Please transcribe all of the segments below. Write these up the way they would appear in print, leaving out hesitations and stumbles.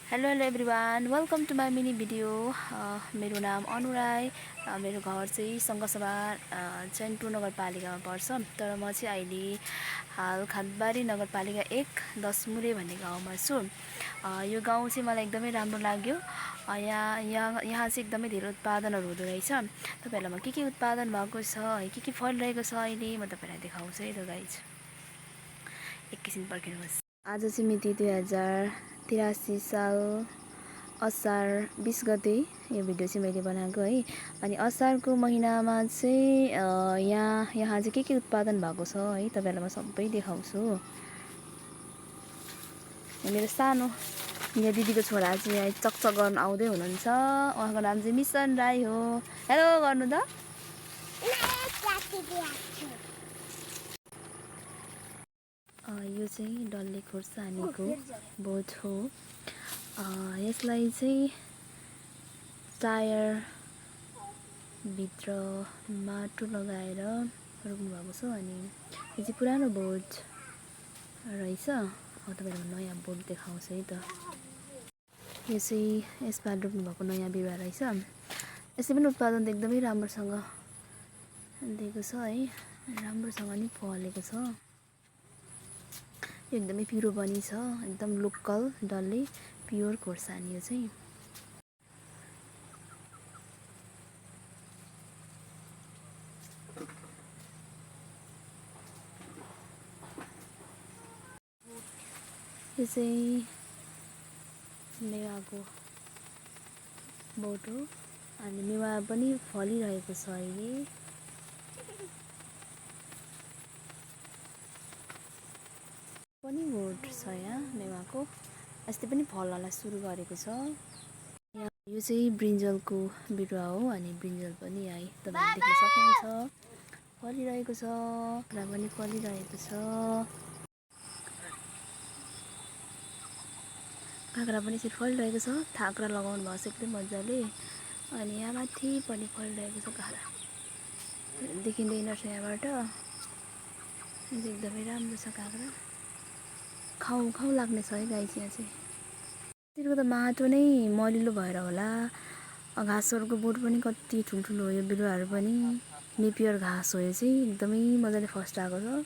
Hello everyone welcome to my mini video. मेरो नाम अनु राई। मेरो घर चाहिँ सङ्घसभा चैनपुर नगरपालिकामा पर्छ। तर म चाहिँ अहिले हाल खातबारी नगरपालिका 1 दसमुरे भन्ने गाउँमा छु। यो गाउँ चाहिँ मलाई एकदमै राम्रो लाग्यो। यहाँ चाहिँ एकदमै धेरै उत्पादनहरू हुँदो रहेछ। तपाईँहरूलाई म के उत्पादन भएको छ है, के फलिरहेको छ अहिले म तपाईँलाई देखाउँछु है त गाइज। एकैछिन पर्खिनुहोस्। आज चाहिँ मिति 2083 साल असार 20 गते यो भिडियो चाहिँ मैले बनाएको है। अनि असारको महिनामा चाहिँ यहाँ चाहिँ के उत्पादन भएको छ है तपाईँहरूलाई म सबै देखाउँछु। मेरो सानो यहाँ दिदीको छोरा चाहिँ यहाँ चकचक गर्न आउँदै हुनुहुन्छ। उहाँको नाम चाहिँ मिसन राई हो। हेलो गर्नु त। यो चाहिँ डल्ले खोर्सानीको बोट हो। यसलाई चाहिँ टायर भित्र माटो लगाएर रोप्नु भएको छ। अनि यो चाहिँ पुरानो बोट रहेछ। तपाईँलाई नयाँ बोट देखाउँछु है त। यो चाहिँ यसपालि रोप्नु भएको नयाँ बिरुवा रहेछ। यसले पनि उत्पादन एकदमै राम्रोसँग दिएको छ है, राम्रोसँग नि फलेको छ। एकदमै पिरो पनि छ, एकदम लोकल डल्ले प्योर खोर्सानी यो चाहिँ। यो चाहिँ मेवाको बोट हो। अनि मेवा पनि फलिरहेको छ अहिले। पनि बोट छ यहाँ मेवाको, अस्ति पनि फल्न सुरु गरेको छ। यो चाहिँ ब्रिन्जलको बिरुवा हो। अनि ब्रिन्जल पनि है तपाईँले देख्न सक्नुहुन्छ फलिरहेको छ, काँक्रा पनि फलिरहेको छ। काँक्रा पनि यसरी फलिरहेको छ। थाक्रा लगाउनु भएको छ एकदम मजाले। अनि यहाँ माथि पनि फलिरहेको छ काँक्रा, देखिँदैन यहाँबाट। एकदमै राम्रो छ काँक्रा, खाउँ खाउँ लाग्ने छ है गाइस। यहाँ चाहिँ त्यसको त माटो नै मलिलो भएर होला। घाँसहरूको बोट पनि कति ठुल्ठुलो हो। यो बिरुवाहरू पनि नेपियर घाँस हो। यो चाहिँ एकदमै मजाले फस्टाएको छ।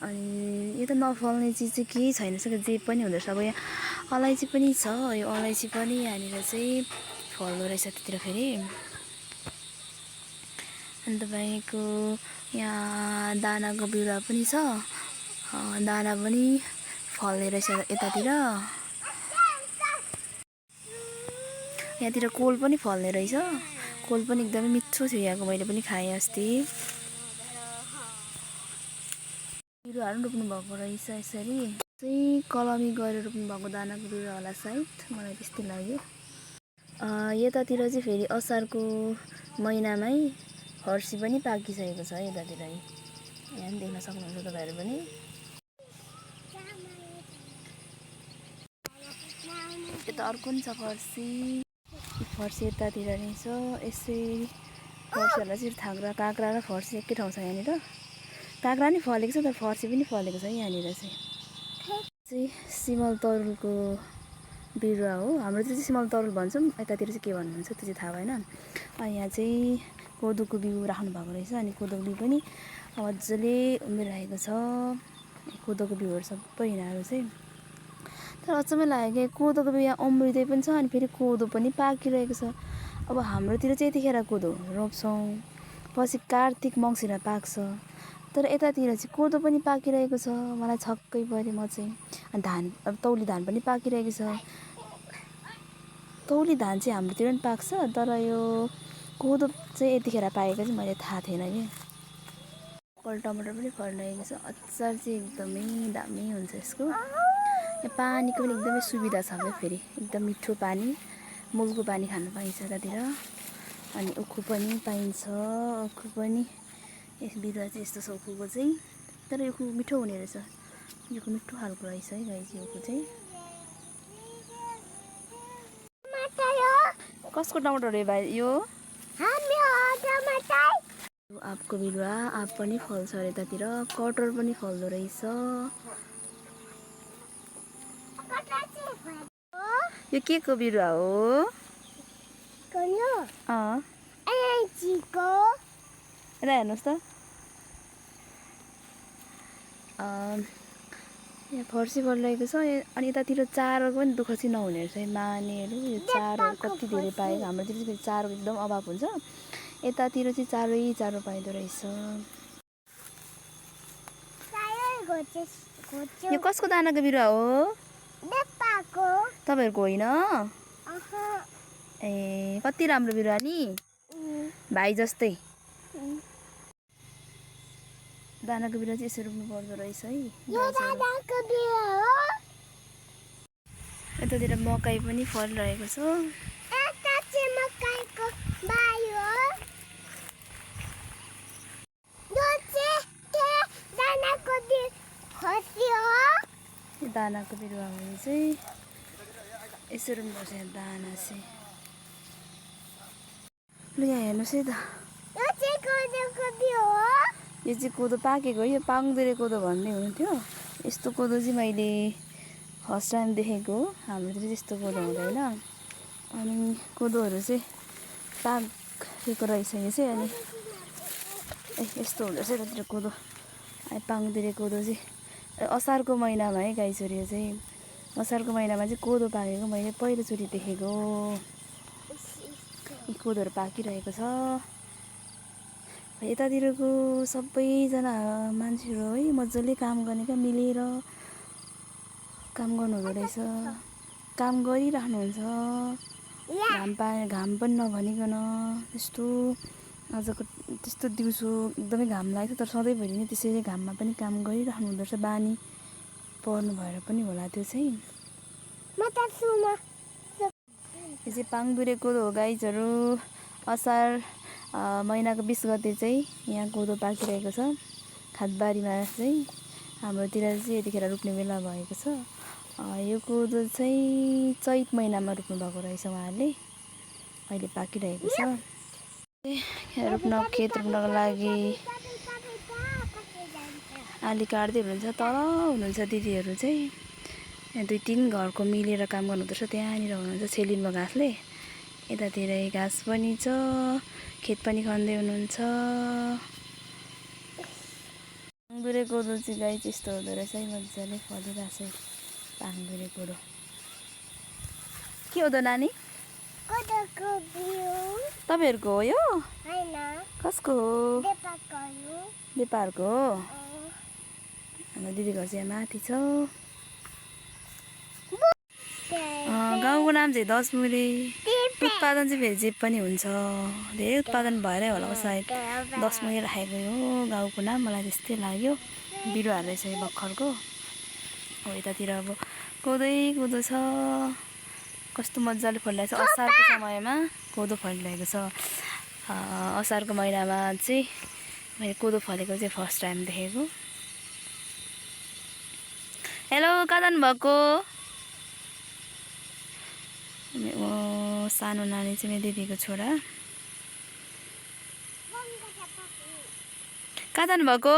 अनि यो त नफल्ने चिज चाहिँ केही छैन, जे पनि हुँदो रहेछ। अब यहाँ अलैँची पनि छ। यो अलैँची पनि यहाँनिर चाहिँ फल्दो रहेछ त्यतिर फेरि। अनि तपाईँको यहाँ दानाको बिरुवा पनि छ। दाना पनि फल्ने रहेछ यतातिर। यहाँतिर कोल पनि फल्ने रहेछ। कोल पनि एकदमै मिठो थियो यहाँको, मैले पनि खाएँ अस्ति। बिरुवाहरू रोप्नु भएको रहेछ यसरी चाहिँ कलमी गरेर रोप्नु भएको दानाको बिरुवा होला सायद, मलाई त्यस्तै लाग्यो। यतातिर चाहिँ फेरि असारको महिनामै फर्सी पनि पाकिसकेको छ यतातिर। यहाँ पनि देख्न सक्नुहुन्छ तपाईँहरू पनि। यता अर्को पनि छ फर्सी यतातिर रहेछ। यसरी फर्सीहरूलाई चाहिँ थाक्रा काँक्रा र फर्सी एकै ठाउँ छ यहाँनिर। काँक्रा नि फलेको छ, तर फर्सी पनि फलेको छ यहाँनिर चाहिँ सिमल तरुलको बिरुवा हो। हाम्रोतिर चाहिँ सिमल तरुल भन्छौँ, यतातिर चाहिँ के भन्नुहुन्छ त्यो चाहिँ थाहा भएन। अनि यहाँ चाहिँ कोदोको बिउ राख्नु भएको रहेछ। अनि कोदोको बिउ पनि मजाले उम्रिरहेको छ। कोदोको बिउहरू सबै यिनीहरू चाहिँ। तर अचम्मै लाग्यो कि कोदोको बिउ यहाँ उम्रिँदै पनि छ, अनि फेरि कोदो पनि पाकिरहेको छ। अब हाम्रोतिर चाहिँ यतिखेर कोदो रोप्छौँ, पछि कार्तिक मङ्सिरमा पाक्छ। तर यतातिर चाहिँ कोदो पनि पाकिरहेको छ। मलाई छक्कै पऱ्यो म चाहिँ। अनि धान, अब तौली धान पनि पाकिरहेको छ। तौली धान चाहिँ हाम्रोतिर पनि पाक्छ, तर यो कोदो चाहिँ यतिखेर पाकेको चाहिँ मैले थाहा थिएन कि। कल टमाटर पनि फलिरहेको छ। अचार चाहिँ एकदमै दामी हुन्छ यसको। यहाँ पानीको पनि एकदमै सुविधा छ क्या फेरि, एकदम मिठो पानी, मुलको पानी खानु पाइन्छ यतातिर। अनि उखु पनि पाइन्छ। उखु पनि यस बिरुवा चाहिँ यस्तो छ उखुको चाहिँ। तर यो उखु मिठो हुने रहेछ, यो मिठो खालको रहेछ है गाइस यो उखु चाहिँ। कसको टमाटर हो भाइ यो? आँपको बिरुवा, आँप पनि फल्छ यतातिर। कटहर पनि फल्दो रहेछ। यो के को बिरुवा हो? अँ यता हेर्नुहोस् त। यहाँ फर्सी बढिरहेको छ अनि यतातिर चारोको पनि दुःख चाहिँ नहुने रहेछ। मानेहरू यो चारोहरू कति धेरै पाएको। हाम्रोतिर चाहिँ चारोको एकदम अभाव हुन्छ, यतातिर चाहिँ चारो पाइँदो रहेछ। यो कसको दानाको बिरुवा हो? तपाईँहरूको होइन? ए कति राम्रो बिरुवा नि, भाइ जस्तै। दानाको बिरुवा चाहिँ यसरी रोप्नु पर्दो रहेछ है। यतातिर मकै पनि फलिरहेको छ। दानाको बिरुवा हो चाहिँ यसरी रोप्नुपर्छ। यहाँ दाना चाहिँ ल यहाँ हेर्नुहोस् है त, यो चाहिँ कोदो पाकेको हो। यो पाङ्दुरे कोदो भन्ने हुन्थ्यो। यस्तो कोदो चाहिँ मैले फर्स्ट टाइम देखेको हो। हाम्रोतिर चाहिँ यस्तो कोदो हुँदैन। अनि कोदोहरू चाहिँ पाकेको रहेछ यो चाहिँ। अनि यस्तो हुँदो रहेछ यतातिर कोदो। पाङ्दुरे कोदो चाहिँ असारको महिनामा है गाई छोरी। यो चाहिँ असारको महिनामा चाहिँ कोदो पाकेको मैले पहिलोचोटि देखेको। कोदोहरू पाकिरहेको छ। यतातिरको सबैजना मान्छेहरू है मजाले काम गर्ने क्या, मिलेर काम गर्नुहुँदो रहेछ। काम गरिराख्नुहुन्छ, घाम पनि नभनिकन। त्यस्तो आजको त्यस्तो दिउँसो एकदमै घाम लाग्छ, तर सधैँभरि नै त्यसरी घाममा पनि काम गरिराख्नु हुँदो रहेछ। बानी पर्नु भएर पनि होला त्यो चाहिँ। यो चाहिँ पाङ्दुरे कोदो हो गाइजहरू। असार महिनाको 20 गते चाहिँ यहाँ कोदो पाकिरहेको छ खादबारीमा चाहिँ। हाम्रोतिर चाहिँ यतिखेर रोप्ने बेला भएको छ। यो कोदो चाहिँ चैत महिनामा रोप्नु भएको रहेछ उहाँहरूले। अहिले पाकिरहेको छ। खेत रोप्नको लागि आली काट्दै हुनुहुन्छ। तल हुनुहुन्छ दिदीहरू चाहिँ। यहाँ 2-3 घरको मिलेर काम गर्नुहुँदो रहेछ। त्यहाँनिर हुनुहुन्छ छेलिनमा घाँसले। यतातिर घाँस पनि छ, खेत पनि खन्दै हुनुहुन्छ। पाङ्दुरे कोदो चाहिँ गाई चाहिँ यस्तो हुँदो रहेछ है, मजाले फलिरहेको छ पाङ्दुरे कोदो। के हो त नानी? तपाईँहरूको हो यो? कसको हो? नेपालको हो। हाम्रो दिदी घर चाहिँ यहाँ माथि छ। गाउँको नाम चाहिँ 10 मुरे। उत्पादन चाहिँ फेरि जे पनि हुन्छ, धेरै उत्पादन भएरै होला सायद 10 मुरे राखेको हो गाउँको नाम। मलाई त्यस्तै लाग्यो। बिरुवाहरू रहेछ यो भर्खरको। हो यतातिर अब कोदो छ। कस्तो मजाले फलिरहेको छ। असारको समयमा कोदो फलिरहेको छ। असारको महिनामा चाहिँ मैले कोदो फलेको चाहिँ फर्स्ट टाइम देखेको। हेलो, कहाँ जानुभएको? सानो नानी चाहिँ मेरो दिदीको छोरा। कहाँ जानुभएको?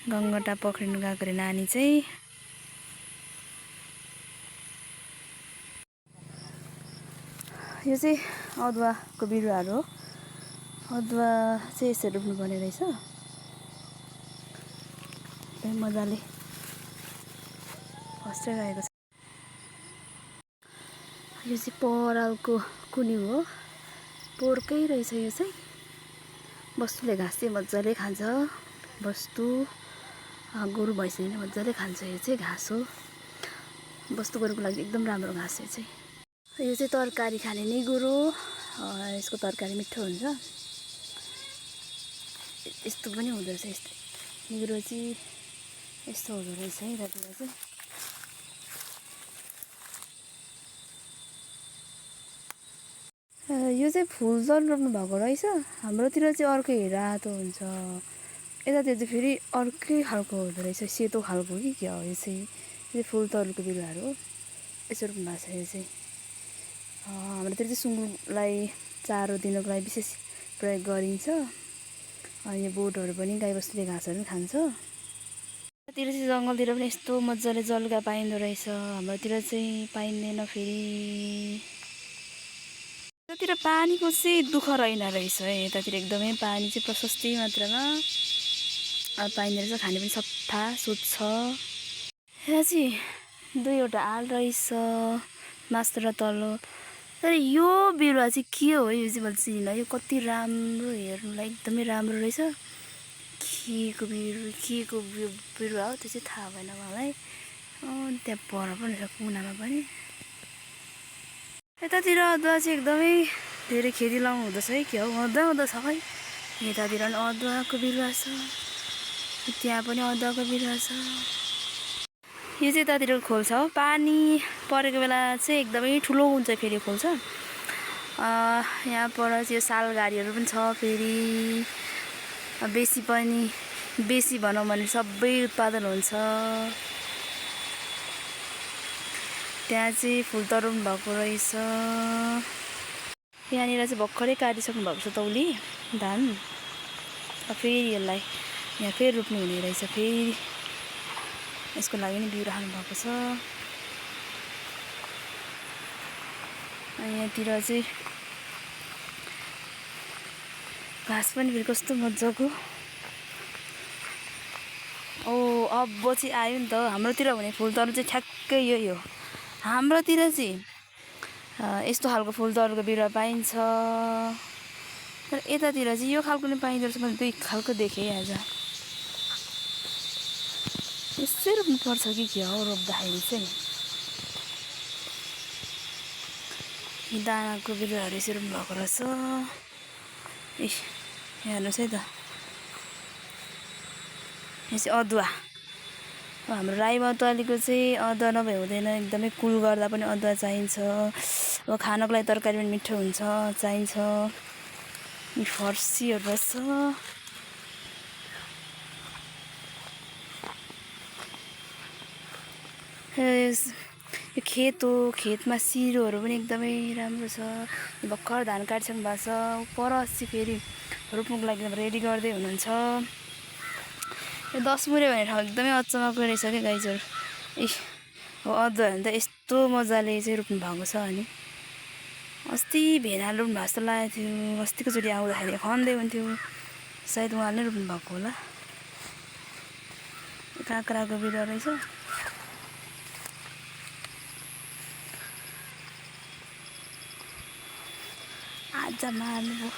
गङ्गटा पक्रिनु गएको अरे नानी चाहिँ। यो चाहिँ अदुवाको बिरुवाहरू हो। अदुवा चाहिँ यसरी रोप्नुपर्ने रहेछ। मजाले फस्टाइरहेको छ। यो चाहिँ परालको कुन्यु हो। पोहोरकै रहेछ यो चाहिँ। बस्तुले घाँस चाहिँ मजाले खान्छ। बस्तु गोरु भैँसीले मजाले खान्छ। यो चाहिँ घाँस हो। बस्तु गोरुको लागि एकदम राम्रो घाँस यो चाहिँ। यो चाहिँ तरकारी खाने निगुरो। यसको तरकारी मिठो हुन्छ। यस्तो पनि हुँदो रहेछ। यस्तो निगुरो चाहिँ यस्तो हुँदो रहेछ है यतातिर चाहिँ। यो चाहिँ फुलजल रोप्नु भएको रहेछ। हाम्रोतिर चाहिँ अर्कै रातो हुन्छ, यतातिर चाहिँ फेरि अर्कै खालको हुँदो रहेछ। सेतो खालको कि क्या हो यो चाहिँ फुल तरुलको बिरुवाहरू हो। यसो रोप्नु भएको छ यो चाहिँ। हाम्रोतिर चाहिँ सुँगुरलाई चारो दिनको लागि विशेष प्रयोग गरिन्छ। अनि बोटहरू पनि गाईबस्तुले घाँसहरू पनि खान्छ। यतातिर चाहिँ जङ्गलतिर पनि यस्तो मजाले जलगा पाइँदो रहेछ, हाम्रोतिर चाहिँ पाइँदैन फेरि। यतातिर पानीको चाहिँ दुःख रहेन रहेछ है, यतातिर एकदमै पानी चाहिँ प्रशस्तै मात्रामा पाइँदो रहेछ, खाने पनि सफा स्वच्छ। यहाँ चाहिँ दुईवटा आल रहेछ, मास्तर र तल्लो। तर यो बिरुवा चाहिँ के हो यो चाहिँ मैले चिनिनँ, यो कति राम्रो, हेर्नुलाई एकदमै राम्रो रहेछ। के को बिरुवा हो त्यो चाहिँ थाहा भएन मलाई। त्यहाँ पर पनि रहेछ कुनामा पनि। यतातिर अदुवा चाहिँ एकदमै धेरै खेती लाउनु हुँदैछ है, के हो हुँदैछ खै। यतातिर पनि अदुवाको बिरुवा छ, त्यहाँ पनि अदुवाको बिरुवा छ। यो चाहिँ यतातिर खोल छ हो, पानी परेको बेला चाहिँ एकदमै ठुलो हुन्छ फेरि खोल छ। यहाँ पर चाहिँ यो सालघारीहरू पनि छ फेरि। बेसी भनौँ भने सबै उत्पादन हुन्छ। त्यहाँ चाहिँ फुलतरुन भएको रहेछ। यहाँनिर चाहिँ भर्खरै काटिसक्नु भएको छ तौली धान। फेरि यसलाई यहाँ फेरि रोप्नु हुने रहेछ, फेरि यसको लागि नि बिउ राख्नु भएको छ। यहाँतिर चाहिँ घाँस पनि फेरि कस्तो मजाको। अब चाहिँ आयो नि त हाम्रोतिर हुने फुलतरु चाहिँ ठ्याक्कै यही हो। हाम्रोतिर चाहिँ यस्तो खालको फुलतरुको बिरुवा पाइन्छ, तर यतातिर चाहिँ यो खालको नि पाइँदो रहेछ। मैले दुई खालको देखेँ आज। यसै रोप्नुपर्छ कि के हो, रोप्दाखेरि चाहिँ दानाको बिरुवाहरू यसरी रोप्नु भएको रहेछ। हेर्नुहोस् है त, यो चाहिँ अदुवा। हाम्रो राई मतवालीको चाहिँ अदुवा नभए हुँदैन, एकदमै कुल गर्दा पनि अदुवा चाहिन्छ। अब खानको लागि तरकारी पनि मिठो हुन्छ, चाहिन्छ। फर्सीहरू रहेछ, यो खेत हो, खेतमा सिरोहरू पनि एकदमै राम्रो छ। भर्खर धान काटिसक्नु भएको छ, पर अस्ति फेरि रोप्नुको लागि रेडी गर्दै हुनुहुन्छ। यो 10 मुरे भन्ने ठाउँ एकदमै अचम्मको रहेछ क्या गाइजहरू। अब अदुवा भने त यस्तो मजाले चाहिँ रोप्नु भएको छ। अनि अस्ति भेनाले रोप्नु भएको जस्तो लागेको थियो, अस्तिको चोटि आउँदाखेरि खन्दै हुन्थ्यो, सायद उहाँले नै रोप्नु भएको होला। काँक्राको बिरुवा रहेछ। आज मार्नु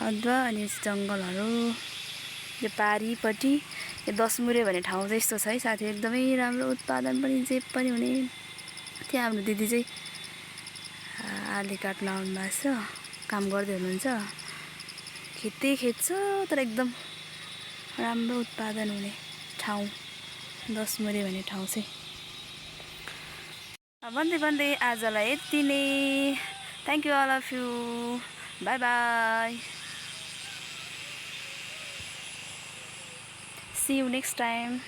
अदुवा अनि जङ्गलहरू। यो पारिपट्टि यो 10 मुरे भन्ने ठाउँ चाहिँ यस्तो छ है साथी, एकदमै राम्रो उत्पादन पनि जे पनि हुने। त्यहाँ हाम्रो दिदी चाहिँ आली काट्न आउनु भएको छ, काम गर्दै हुनुहुन्छ। खेत छ, तर एकदम राम्रो उत्पादन हुने ठाउँ 10 मुरे भन्ने ठाउँ चाहिँ। भन्दै आजलाई यति नै। Thank you all of you, bye bye, see you next time.